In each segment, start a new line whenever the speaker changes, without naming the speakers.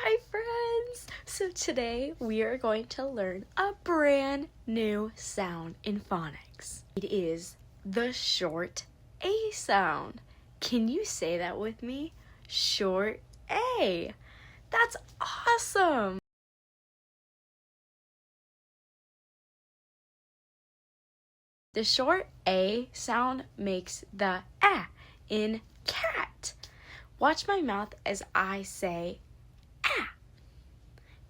Hi friends! So today we are going to learn a brand new sound in phonics. It is the short A sound. Can you say that with me? Short A. That's awesome! The short A sound makes the A in cat. Watch my mouth as I say ah.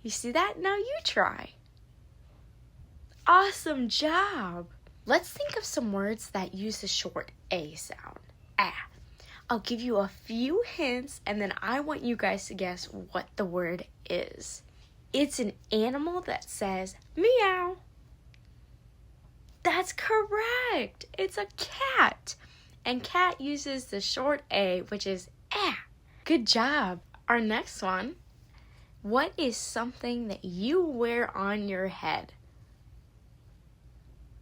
You see that? Now you try. Awesome job! Let's think of some words that use the short A sound. Ah. I'll give you a few hints and then I want you guys to guess what the word is. It's an animal that says meow. That's correct. It's a cat. And cat uses the short A, which is ah. Good job. Our next one. What is something that you wear on your head?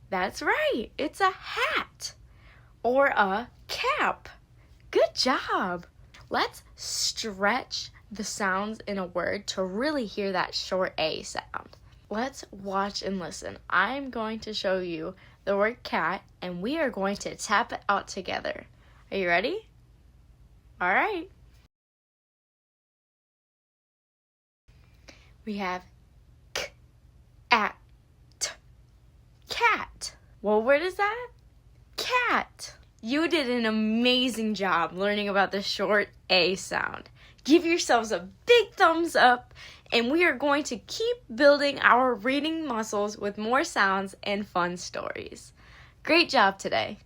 That's right. It's a hat or a cap. Good job. Let's stretch the sounds in a word to really hear that short A sound. Let's watch and listen. I'm going to show you the word cat and we are going to tap it out together. Are you ready? All right. We have cat. What word is that? Cat. You did an amazing job learning about the short A sound. Give yourselves a big thumbs up, and we are going to keep building our reading muscles with more sounds and fun stories. Great job today.